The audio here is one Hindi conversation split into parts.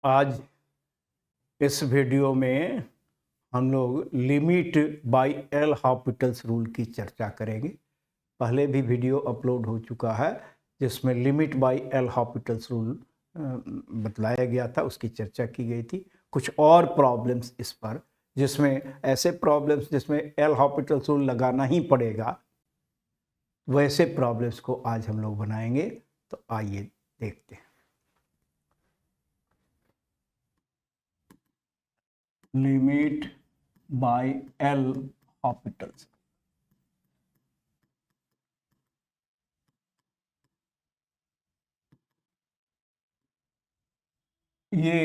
आज इस वीडियो में हम लोग limit by L hospitals rule की चर्चा करेंगे। पहले भी वीडियो अपलोड हो चुका है जिसमें limit by L hospitals rule बतलाया गया था, उसकी चर्चा की गई थी। कुछ और प्रॉब्लम्स इस पर, जिसमें ऐसे प्रॉब्लम्स जिसमें एल हॉस्पिटल्स रूल लगाना ही पड़ेगा, वैसे प्रॉब्लम्स को आज हम लोग बनाएंगे। तो आइए देखते हैं। Limit by L hospitals. ये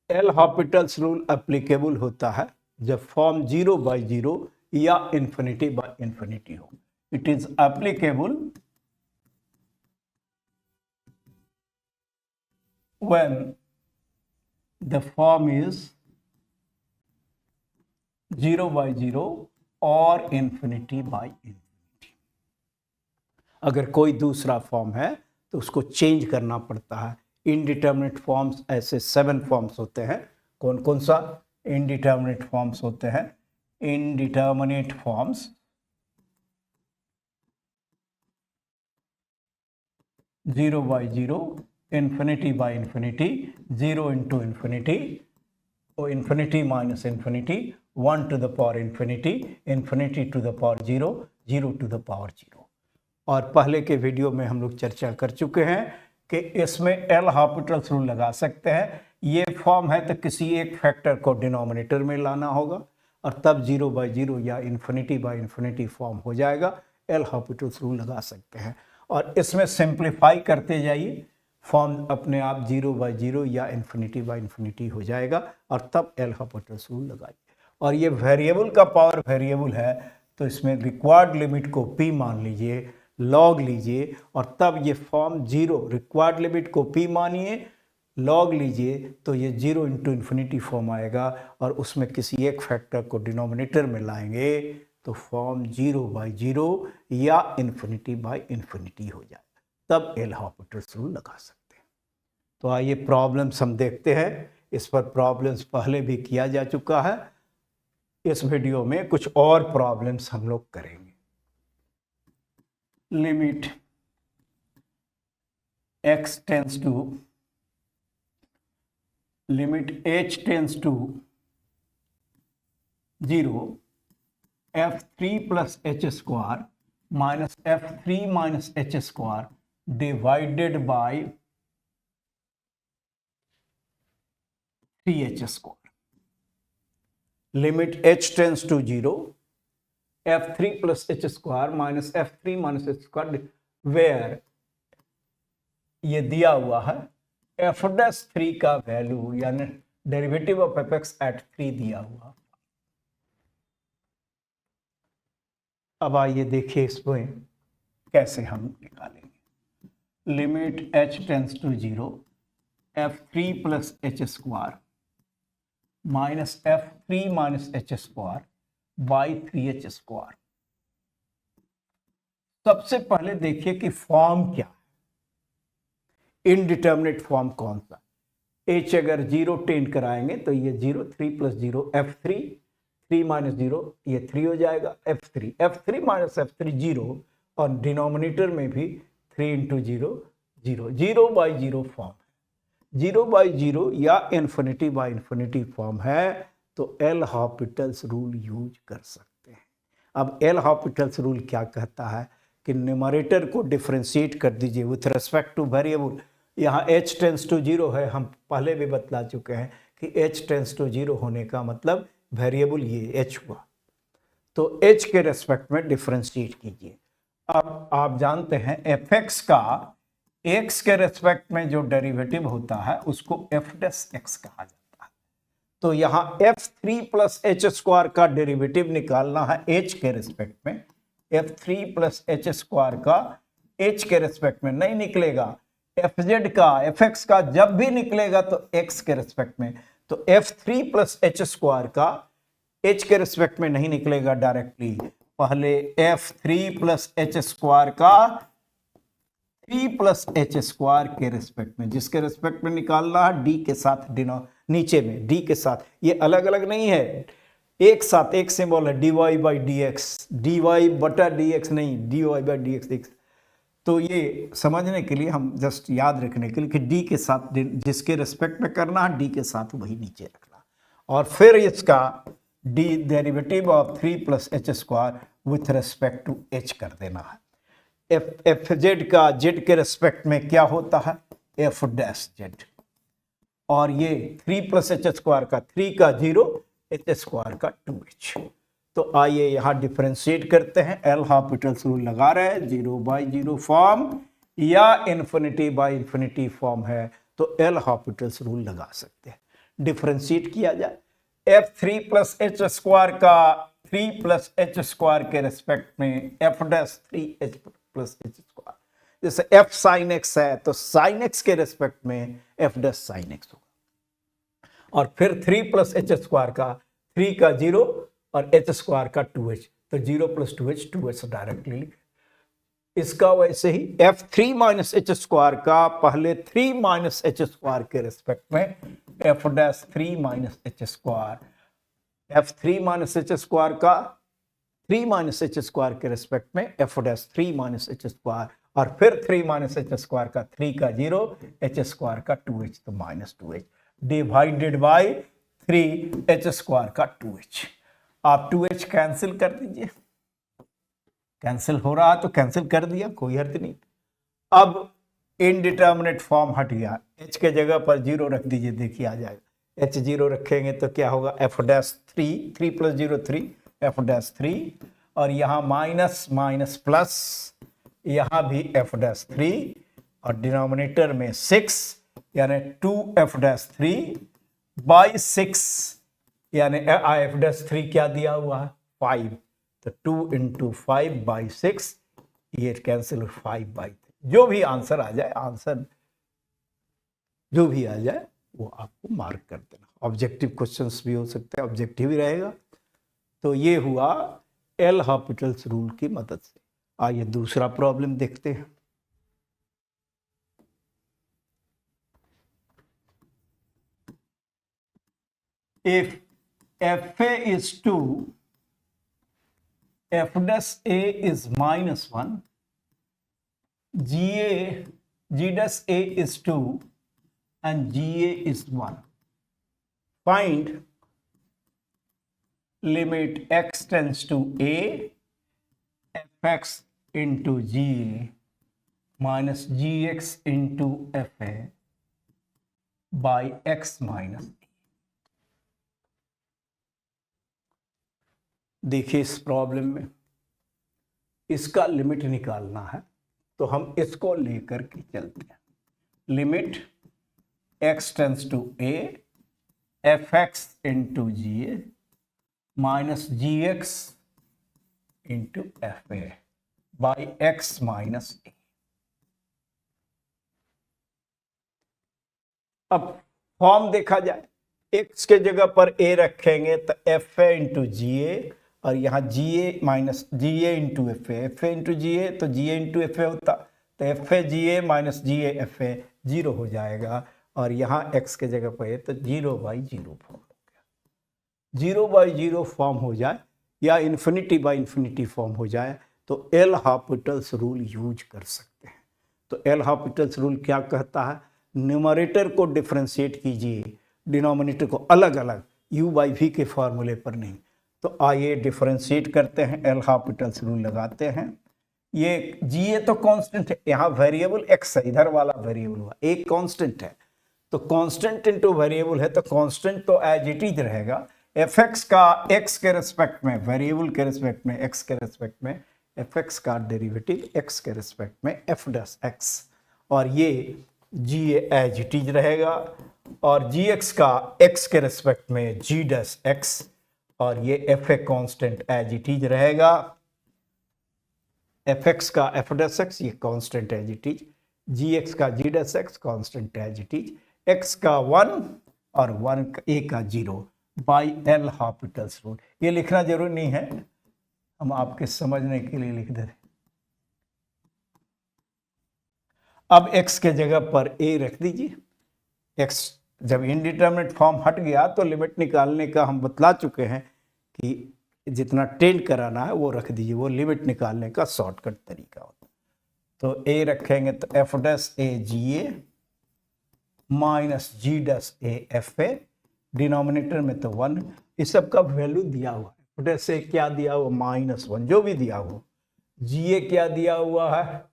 एल हॉस्पिटल्स रूल एप्लीकेबल होता है जब फॉर्म 0/0 या इन्फिनिटी बाय इन्फिनिटी हो। It is applicable when the form is 0/0 और इन्फिनिटी बाय इन्फिनिटी। अगर कोई दूसरा फॉर्म है तो उसको चेंज करना पड़ता है। इनडिटर्मिनेट फॉर्म्स ऐसे 7 फॉर्म्स होते हैं। कौन कौन सा इनडिटर्मिनेट फॉर्म्स होते हैं? Indeterminate forms 0/0, infinity by infinity, 0 into infinity, infinity minus infinity, 1 to the power infinity, infinity to the power 0, 0 to the power 0। और पहले के वीडियो में हम लोग चर्चा कर चुके हैं कि इसमें एल हॉस्पिटल्स रूल लगा सकते हैं। ये फॉर्म है तो किसी एक फैक्टर को डिनोमिनेटर में लाना होगा और तब 0/0 या इन्फिनिटी बाय इन्फिनिटी फॉर्म हो जाएगा। एल हॉस्पिटल्स रूल लगा सकते हैं और इसमें सिंप्लीफाई करते जाइए, फॉर्म अपने आप 0/0 या इन्फिनिटी बाय इन्फिनिटी हो जाएगा और तब एल हॉस्पिटल्स रूल लगाइए। और ये वेरिएबल का पावर वेरिएबल है तो इसमें रिक्वायर्ड लिमिट को p मान लीजिए, लॉग लीजिए और तब ये फॉर्म 0, रिक्वायर्ड लिमिट को p मानिए, लॉग लीजिए, तो ये 0 into इन्फिनिटी फॉर्म आएगा और उसमें किसी एक फैक्टर को डिनोमिनेटर में लाएंगे तो फॉर्म 0/0 या इन्फिनिटी बाय इन्फिनिटी हो जाएगा। तब एल हॉस्पिटल्स रूल लगा सकते हैं। तो आइए प्रॉब्लम्स हम देखते हैं। इस पर प्रॉब्लम्स पहले भी किया जा चुका है। इस वीडियो में कुछ और प्रॉब्लम्स हम लोग करेंगे। Limit x tends to limit h tends to 0, f3 plus h square minus f3 minus h square divided by 3h square। Limit h tends to 0, f3 plus h square minus f3 minus h square, where ये दिया हुआ है f'3 का वैल्यू यानी डेरिवेटिव ऑफ fx एट 3 दिया हुआ। अब आइए देखिए इसमें कैसे हम निकालेंगे। Limit h tends to 0, f3 plus h square minus f3 minus h square by 3h square। सबसे पहले देखिए कि फॉर्म क्या है। इनडिटर्मिनेट फॉर्म कौन सा? h अगर 0 टेंड कराएंगे तो ये 0, 3 plus 0 f3, 3 माइनस 0 ये 3 हो जाएगा, f3 माइनस f3 0 और डिनोमिनेटर में भी 3 into 0 0, 0/0 फॉर्म है। 0/0 या इन्फिनिटी बाय इन्फिनिटी फॉर्म है तो एल हॉस्पिटल्स रूल यूज कर सकते हैं। अब एल हॉस्पिटल्स रूल क्या कहता है कि न्यूमरेटर को डिफरेंशिएट कर दीजिए विथ रेस्पेक्ट टू वेरिएबल। यहाँ h टेंस टू 0 है, हम पहले भी बतला चुके हैं कि h टेंस टू 0 होने का मतलब वेरिएबल ये h हुआ, तो h के रेस्पेक्ट में डिफरेंशिएट कीजिए। अब आप जानते हैं fx का x के रेस्पेक्ट में जो डेरिवेटिव होता है उसको f'(x) कहा जाता है। तो यहाँ f3 plus h square का डेरिवेटिव निकालना है h के रेस्पेक्ट में। f3 plus h square का h के रेस्पेक्ट में नहीं निकलेगा, fz का fx का जब भी निकलेगा तो x के रेस्पेक्ट में। तो f3 plus h square का h के रेस्पेक्ट में नहीं निकलेगा डायरेक्टली, पहले f3 plus h square का 3 प्लस एच स्क्वायर के रिस्पेक्ट में, जिसके रिस्पेक्ट में निकालना है डी के साथ, नीचे में डी के साथ, ये अलग अलग नहीं है, एक साथ एक सिंबल है, D Y by D X, D Y बटा डी एक्स नहीं, D Y by D X. तो ये समझने के लिए हम जस्ट याद रखने के लिए कि डी के साथ जिसके रिस्पेक्ट में करना है डी के साथ वही नीचे रखना, और फिर इसका D derivative of 3 plus H square with respect to H कर देना है। एफ जेड का जेड के रिस्पेक्ट में क्या होता है, एफ डैश जेड, और ये 3 प्लस एच स्क्वायर का 3 का 0, एच स्क्वायर का 2h। तो आइए यहाँ डिफरेंशिएट करते हैं। एल हॉस्पिटल्स रूल लगा रहे हैं, 0/0 फॉर्म या इन्फिनिटी बाई इन्फिनिटी फॉर्म है तो एल हॉस्पिटल्स रूल लगा सकते हैं। डिफरेंशिएट किया जाए, एफ 3 प्लस एच स्क्वायर का 3 प्लस एच स्क्वायर के रेस्पेक्ट में F dash 3h plus H square, जैसे एफ साइन एक्स है तो साइन एक्स के रेस्पेक्ट में एफ डैश साइन एक्स होगा, और फिर 3 प्लस एच स्क्वायर का 3 का 0 और एच स्क्वायर का 2h, तो 0 प्लस 2h 2h डायरेक्टली लिखे। इसका वैसे ही f3 माइनस एच स्क्वायर का पहले 3 माइनस एच स्क्वायर के रेस्पेक्ट में f dash 3 minus H square, f3 minus H square का 3 माइनस एच स्क्वायर के रेस्पेक्ट में f dash 3 minus H square, और फिर 3 माइनस एच स्क्वायर का 3 का 0, एच स्क्वायर का 2h तो minus 2h divided by 3 H square का 2h। आप 2h कैंसिल कर दीजिए, कैंसिल हो रहा तो कैंसिल कर दिया, कोई अर्थ नहीं। अब इनडिटर्मिनेट फॉर्म हट गया, h के जगह पर 0 रख दीजिए, देखिए आ जाएगा। h 0 रखेंगे तो क्या होगा, f dash 3 plus 0 3, f dash 3, और यहाँ माइनस माइनस प्लस, यहाँ भी f डैश 3, और डिनोमिनेटर में 6 यानी 2f डैश 3 बाई 6, यानी f डैश 3 क्या दिया हुआ है 5, तो 2 इंटू 5 बाई 6, ये कैंसिल 5 बाई 3, जो भी आंसर आ जाए, आंसर जो भी आ जाए वो आपको मार्क कर देना। ऑब्जेक्टिव क्वेश्चंस भी हो सकते हैं, ऑब्जेक्टिव ही रहेगा। तो ये हुआ एल हॉस्पिटल्स रूल की मदद से। आइए दूसरा प्रॉब्लम देखते हैं। If fa is 2, f dash a is -1, g dash a is 2 and ga is 1. Find limit x tends to a, fx into ga minus gx into fa by x minus a। देखिए इस प्रॉब्लम में इसका लिमिट निकालना है, तो हम इसको लेकर के चलते हैं। Limit x tends to a, fx into G A minus G X into F A by X minus A. अब फॉर्म देखा जाए, x के जगह पर a रखेंगे तो F A into G A, और यहाँ G A minus G A into F A into G A, तो G A into F A होता, तो F A G A minus G A F A 0 हो जाएगा, और यहाँ x के जगह पर तो 0/0 फॉर्म हो गया। 0/0 फॉर्म हो जाए या इन्फिनिटी बाई इन्फिनिटी फॉर्म हो जाए तो एल हॉस्पिटल्स रूल यूज कर सकते हैं। तो एल हॉस्पिटल्स रूल क्या कहता है, न्यूमरेटर को डिफ्रेंशिएट कीजिए, डिनोमिनेटर को अलग अलग, u/v के फॉर्मूले पर नहीं। तो आइए डिफरेंशिएट करते हैं, एल हॉस्पिटल्स रूल लगाते हैं। ये जी तो कांस्टेंट है, यहाँ वेरिएबल x है, इधर वाला वेरिएबल हुआ, एक कांस्टेंट है, तो कांस्टेंट इनटू वेरिएबल है तो कांस्टेंट तो एज इट इज रहेगा। fx का x के रिस्पेक्ट में, वेरिएबल के रिस्पेक्ट में, x के रिस्पेक्ट में fx का डेरिवेटिव x के रिस्पेक्ट में f डैश x, और ये g एज इट इज रहेगा, और gx का x के रिस्पेक्ट में g डैश x, और ये F A constant as it is रहेगा। एफ एक्स का एफ डैश एक्स ये constant as it is, G X का G dash X constant as it is, X का 1 और 1 का ए का 0 बाई एल हॉस्पिटल्स रूल। ये लिखना जरूरी नहीं है, हम आपके समझने के लिए लिख देते। अब x के जगह पर a रख दीजिए। x जब इनडिटरमिनेट फॉर्म हट गया तो लिमिट निकालने का हम बतला चुके हैं कि जितना टेंड कराना है वो रख दीजिए, वो लिमिट निकालने का शॉर्टकट तरीका होता है। तो a रखेंगे तो f dash a GA minus G dash a FA, denominator में तो 1, इस सब का वैल्यू दिया हुआ है। f डैश a क्या दिया हुआ, -1, जो भी दिया हुआ। GA क्या दिया हुआ है,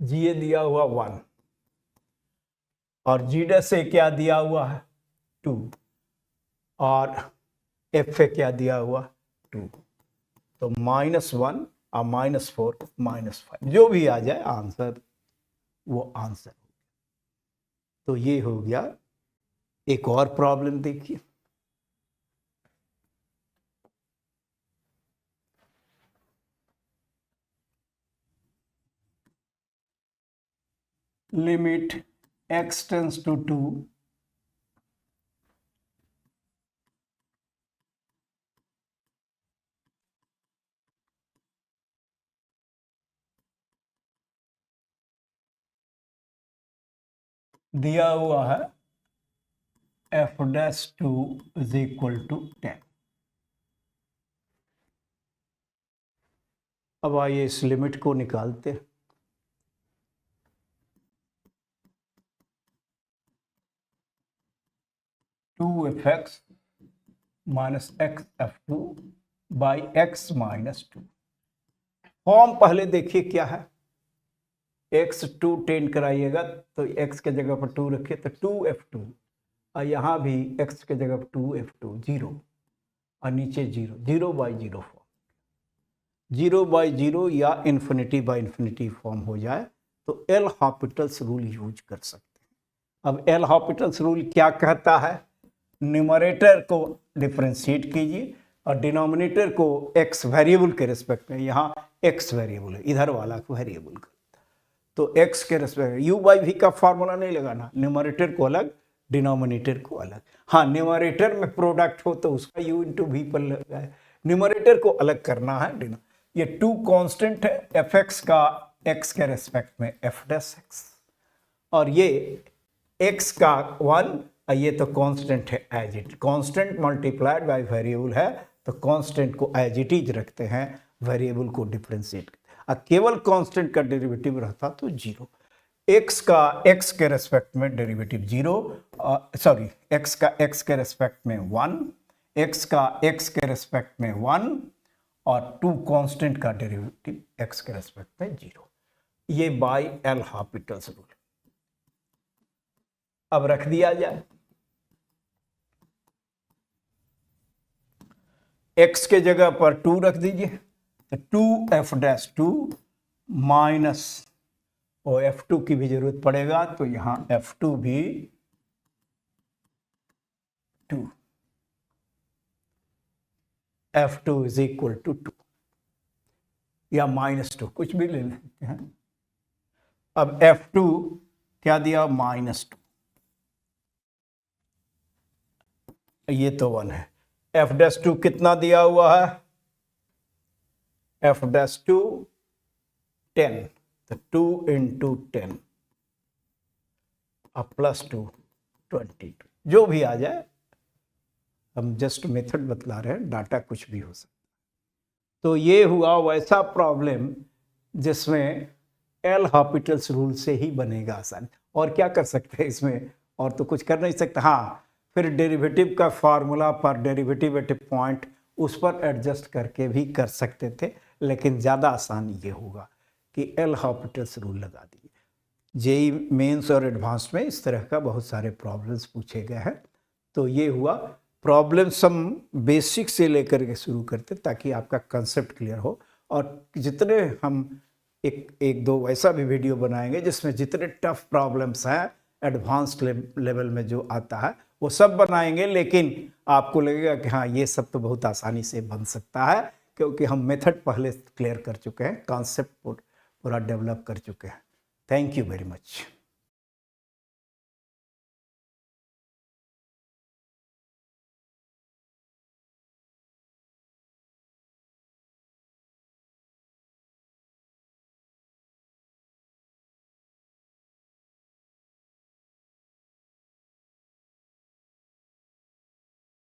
GA दिया हुआ 1, और G डैश a क्या दिया हुआ है 2, और FA क्या दिया हुआ 2। तो -1 और -4 -5 जो भी आ जाए आंसर वो आंसर। तो ये हो गया। एक और प्रॉब्लम देखिए, लिमिट x टेंस टू 2 दिया हुआ है f dash 2 is equal to 10। अब आइए इस लिमिट को निकालते हैं। Two F X minus X F two by X minus 2। Form पहले देखिए क्या है, x 2 टेंड कराइएगा तो x के जगह पर 2 रखिए तो 2f2, और यहाँ भी x के जगह पर 2f2 0, और नीचे 0, 0/0 फॉर्म। 0/0 या इन्फिनिटी बाई इन्फिनिटी फॉर्म हो जाए तो एल हॉस्पिटल्स रूल यूज कर सकते हैं। अब एल हॉस्पिटल्स रूल क्या कहता है, न्यूमरेटर को डिफरेंशिएट कीजिए और डिनोमिनेटर को x वेरिएबल के रिस्पेक्ट में, यहाँ x वेरिएबल है, इधर वाला को वेरिएबल का, तो x के रिस्पेक्ट u/v का फार्मूला नहीं लगाना, न्यूमरेटर को अलग डिनोमिनेटर को अलग। हाँ, न्यूमरेटर में प्रोडक्ट हो तो उसका u इंटू वी पर लगाए, न्यूमरेटर को अलग करना है। ये 2 कांस्टेंट है, fx का x के रिस्पेक्ट में f डैश x, और ये x का 1, ये तो कांस्टेंट है as it, constant multiplied by variable है तो कांस्टेंट को एज इट इज रखते हैं, वेरिएबल को डिफरेंशिएट। केवल कांस्टेंट का डेरिवेटिव रहता तो 0, x का x के रेस्पेक्ट में डेरिवेटिव 0, सॉरी x का x के रेस्पेक्ट में 1, x का x के रेस्पेक्ट में 1, और 2 कांस्टेंट का डेरिवेटिव x के रेस्पेक्ट में 0। ये बाय एल हॉस्पिटल्स रूल। अब रख दिया जाए, x के जगह पर 2 रख दीजिए तो 2f डैश 2 माइनस, और f2 की भी जरूरत पड़ेगा तो यहां f2 भी 2, f2 इज इक्वल टू 2 या -2, कुछ भी ले लेते हैं। अब f2 क्या दिया, -2, ये तो 1 है। f डैश 2 कितना दिया हुआ है, f डैश 2 10, तो 2 इंटू 10 और +2 22, जो भी आ जाए, हम जस्ट मेथड बतला रहे हैं, डाटा कुछ भी हो सकता। तो ये हुआ वैसा प्रॉब्लम जिसमें एल हॉस्पिटल्स रूल से ही बनेगा आसान। और क्या कर सकते हैं इसमें, और तो कुछ कर नहीं सकते। हाँ, फिर डेरिवेटिव का फार्मूला पर डेरिवेटिव एट ए पॉइंट, उस पर एडजस्ट करके भी कर सकते थे, लेकिन ज़्यादा आसान ये होगा कि एल हॉस्पिटल्स रूल लगा दिए। जेई मेंस और एडवांस में इस तरह का बहुत सारे प्रॉब्लम्स पूछे गए हैं। तो ये हुआ प्रॉब्लम्स, हम बेसिक से लेकर के शुरू करते ताकि आपका कंसेप्ट क्लियर हो, और जितने हम एक दो वैसा भी वीडियो बनाएंगे जिसमें जितने टफ प्रॉब्लम्स हैं एडवांस लेवल में जो आता है वो सब बनाएंगे, लेकिन आपको लगेगा कि हाँ ये सब तो बहुत आसानी से बन सकता है, क्योंकि हम मेथड पहले क्लियर कर चुके हैं, कॉन्सेप्ट पूरा डेवलप कर चुके हैं। Thank you very much.